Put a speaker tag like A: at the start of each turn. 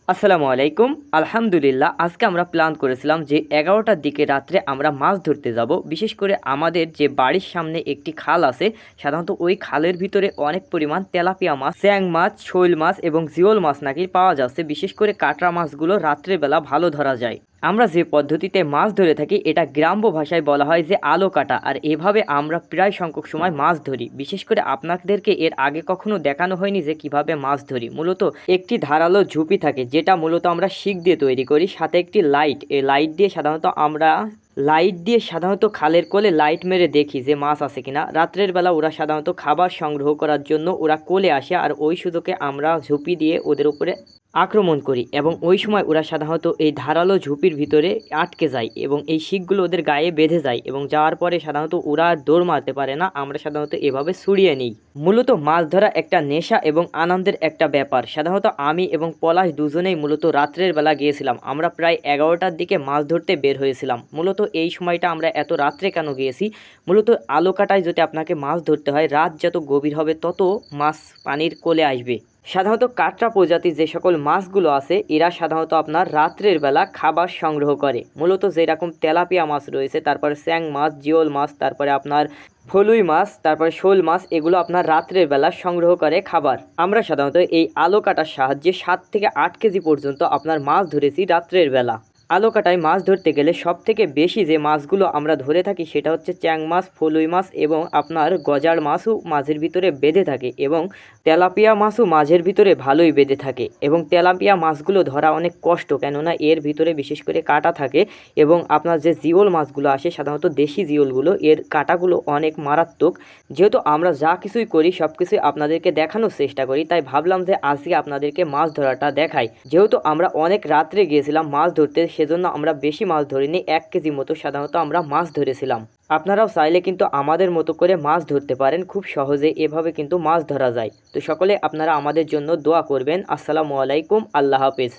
A: আসসালামু আলাইকুম। আলহামদুলিল্লাহ, আজকে আমরা প্ল্যান করেছিলাম যে ১১টার দিকে রাত্রে আমরা মাছ ধরতে যাব। বিশেষ করে আমাদের যে বাড়ির সামনে একটি খাল আছে, সাধারণত ওই খালের ভিতরে অনেক পরিমাণ তেলাপিয়া মাছ, চ্যাং মাছ, শৈল মাছ এবং জিওল মাছ নাকি পাওয়া যাচ্ছে। বিশেষ করে কাঁকড়া মাছগুলো রাত্রেবেলা ভালো ধরা যায়। আমরা যে পদ্ধতিতে মাছ ধরে থাকি এটা গ্রাম্য ভাষায় বলা হয় যে আলো কাটা, আর এভাবে আমরা প্রায় সংখ্যক সময় মাছ ধরি। বিশেষ করে আপনাদেরকে এর আগে কখনো দেখানো হয়নি যে কিভাবে মাছ ধরি। মূলত একটি ধারালো ঝুপি থাকে যেটা মূলত আমরা শিক দিয়ে তৈরি করি, সাথে একটি লাইট। এই লাইট দিয়ে সাধারণত খালের কোলে লাইট মেরে দেখি যে মাছ আছে কিনা। রাত্রের বেলা ওরা সাধারণত খাবার সংগ্রহ করার জন্য ওরা কোলে আসে, আর ওই সুযোগে আমরা ঝুপি দিয়ে ওদের উপরে আক্রমণ করি এবং ওই সময় ওরা সাধারণত এই ধারালো ঝুপির ভিতরে আটকে যায় এবং এই শিকগুলো ওদের গায়ে বেঁধে যায় এবং যাওয়ার পরে সাধারণত ওরা আর দৌড় মারতে পারে না। আমরা সাধারণত এভাবে ছুড়িয়ে নিই। মূলত মাছ ধরা একটা নেশা এবং আনন্দের একটা ব্যাপার। সাধারণত আমি এবং পলাশ দুজনেই মূলত রাত্রের বেলা গিয়েছিলাম। আমরা প্রায় ১১টার দিকে মাছ ধরতে বের হয়েছিলাম। মূলত এই সময়টা আমরা এত রাত্রে কেন গিয়েছি, মূলত আলো কাটায় যদি আপনাকে মাছ ধরতে হয়, রাত যত গভীর হবে তত মাছ পানির কোলে আসবে। সাধারণত কাটরা প্রজাতির যে সকল মাছগুলো আছে এরা সাধারণত আপনার রাত্রের বেলা খাবার সংগ্রহ করে। মূলত যেরকম তেলাপিয়া মাছ রয়েছে, তারপরে স্যাং মাছ, জিওল মাছ, তারপরে আপনার ফলুই মাছ, তারপরে শোল মাছ, এগুলো আপনার রাত্রের বেলা সংগ্রহ করে খাবার। আমরা সাধারণত এই আলো কাটার সাহায্যে 7 থেকে 8 কেজি পর্যন্ত আপনার মাছ ধরেছি রাত্রের বেলা। আলো কাটায় মাছ ধরতে গেলে সব থেকে বেশি যে মাছগুলো আমরা ধরে থাকি সেটা হচ্ছে চ্যাং মাছ, ফলুই মাছ এবং আপনার গজার মাছও মাঝের ভিতরে বেঁধে থাকে এবং তেলাপিয়া মাছও মাঝের ভিতরে ভালোই বেঁধে থাকে। এবং তেলাপিয়া মাছগুলো ধরা অনেক কষ্ট, কেননা এর ভিতরে বিশেষ করে কাঁটা থাকে এবং আপনার যে জিওল মাছগুলো আসে সাধারণত দেশি জিওলগুলো, এর কাঁটাগুলো অনেক মারাত্মক। যেহেতু আমরা যা কিছুই করি সব কিছুই আপনাদেরকে দেখানোর চেষ্টা করি, তাই ভাবলাম যে আজকে আপনাদেরকে মাছ ধরাটা দেখাই। যেহেতু আমরা অনেক রাত্রে গিয়েছিলাম মাছ ধরতে, সেজন্য আমরা বেশি মাছ ধরিনি, 1 কেজি মতো সাধারণত আমরা মাছ ধরেছিলাম। আপনারাও চাইলে কিন্তু আমাদের মতো করে মাছ ধরতে পারেন, খুব সহজে এভাবে কিন্তু মাছ ধরা যায়। তো সকলে আপনারা আমাদের জন্য দোয়া করবেন। আসসালামু আলাইকুম, আল্লাহ হাফেজ।